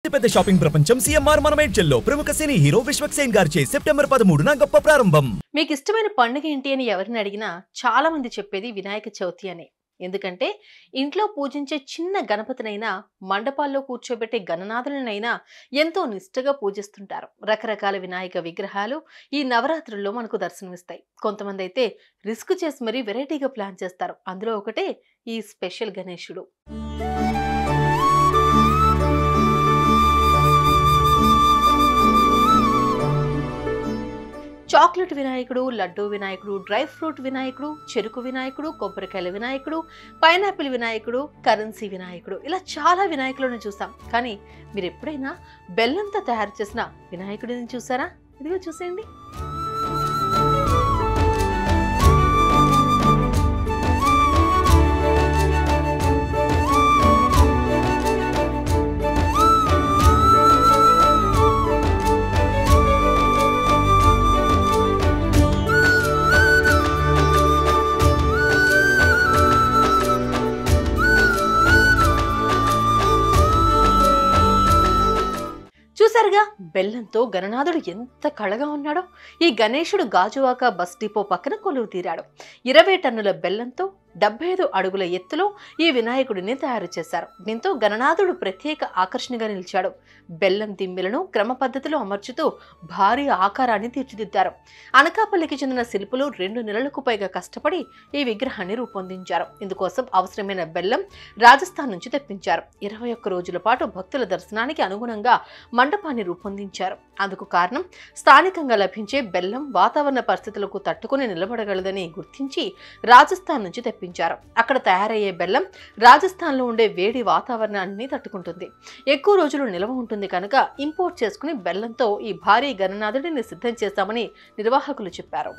పెద్ద షాపింగ్ ప్రపంచం సిఎంఆర్ మనమేడ్చల్లో ప్రముఖ సినీ హీరో విశ్వక్ సేన్ గారిచే సెప్టెంబర్ 13న గొప్ప ప్రారంభం. మీకు ఇష్టమైన పండుగ ఏంటి అని ఎవరిని అడిగినా చాలా మంది చెప్పేది వినాయక చవితి అని. ఎందుకంటే ఇంట్లో పూజించే చిన్న గణపతినైనా మండపాల్లో కూర్చోబెట్టే గణనాథులనైనా ఎంతో నిష్ఠగా పూజిస్తుంటారు. రకరకాల వినాయక విగ్రహాలు ఈ నవరాత్రుల్లో మనకు దర్శనమిస్తాయి. కొంతమంది అయితే రిస్క్ చేసి మరీ వెరైటీగా ప్లాన్ చేస్తారు. అందులో ఒకటే ఈ స్పెషల్ గణేశుడు. చాక్లెట్ వినాయకుడు, లడ్డూ వినాయకుడు, డ్రై ఫ్రూట్ వినాయకుడు, చెరుకు వినాయకుడు, కొబ్బరికాయల వినాయకుడు, పైనాపిల్ వినాయకుడు, కరెన్సీ వినాయకుడు, ఇలా చాలా వినాయకులను చూసాం. కానీ మీరు ఎప్పుడైనా బెల్లంతో తయారు చేసిన వినాయకుడిని చూసారా? ఇదిగో చూసేయండి. చూసారుగా బెల్లంతో గణనాథుడు ఎంత కళగా ఉన్నాడో. ఈ గణేశుడు గాజువాక బస్ డిపో పక్కన కొలువు తీరాడు. 20 టన్నుల బెల్లంతో 75 అడుగుల ఎత్తులో ఈ వినాయకుడిని తయారు చేశారు. దీంతో గణనాథుడు ప్రత్యేక ఆకర్షణగా నిలిచాడు. బెల్లం దిమ్మెలను క్రమ పద్ధతిలో అమర్చుతూ భారీ ఆకారాన్ని తీర్చిదిద్దారు. అనకాపల్లికి చెందిన శిల్పులు 2 నెలలకు పైగా కష్టపడి ఈ విగ్రహాన్ని రూపొందించారు. ఇందుకోసం అవసరమైన బెల్లం రాజస్థాన్ నుంచి తెప్పించారు. 21 రోజుల పాటు భక్తుల దర్శనానికి అనుగుణంగా మండపాన్ని రూపొందించారు. అందుకు కారణం స్థానికంగా లభించే బెల్లం వాతావరణ పరిస్థితులకు తట్టుకుని నిలబడగలదని గుర్తించి రాజస్థాన్ నుంచి తెప్పించారు. అక్కడ తయారయ్యే బెల్లం రాజస్థాన్లో ఉండే వేడి వాతావరణాన్ని తట్టుకుంటుంది, ఎక్కువ రోజులు నిల్వ ఉంటుంది. కనుక ఇంపోర్ట్ చేసుకుని బెల్లంతో ఈ భారీ గణనాథుడిని సిద్ధం చేశామని నిర్వాహకులు చెప్పారు.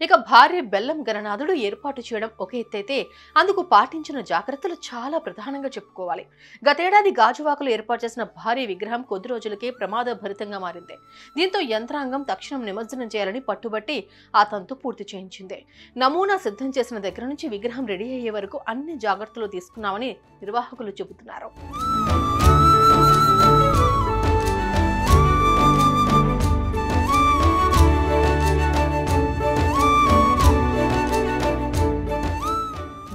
ఇక భారీ బెల్లం గణనాథుడు ఏర్పాటు చేయడం ఒక ఎత్తైతే అందుకు పాటించిన జాగ్రత్తలు చాలా ప్రధానంగా చెప్పుకోవాలి. గతేడాది గాజువాకలో ఏర్పాటు చేసిన భారీ విగ్రహం కొద్ది రోజులకే ప్రమాదభరితంగా మారింది. దీంతో యంత్రాంగం తక్షణం నిమజ్జనం చేయాలని పట్టుబట్టి ఆ తంతు పూర్తి చేయించింది. నమూనా సిద్ధం చేసిన దగ్గర నుంచి విగ్రహం రెడీ అయ్యే వరకు అన్ని జాగ్రత్తలు తీసుకున్నామని నిర్వాహకులు చెబుతున్నారు.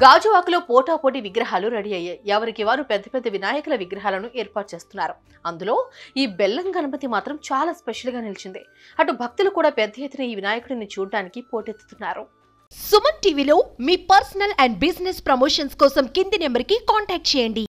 గాజువాకలో పోటాపోటీ విగ్రహాలు రెడీ అయ్యాయి. ఎవరికి వారు పెద్ద పెద్ద వినాయకుల విగ్రహాలను ఏర్పాటు చేస్తున్నారు. అందులో ఈ బెల్లం గణపతి మాత్రం చాలా స్పెషల్ గా నిలిచింది. అటు భక్తులు కూడా పెద్ద ఎత్తున ఈ వినాయకుడిని చూడడానికి పోటెత్తుతున్నారు. సుమన్ టీవీలో మీ పర్సనల్ అండ్ బిజినెస్ ప్రమోషన్స్ కోసం కింది నెంబర్కి కాంటాక్ట్ చేయండి.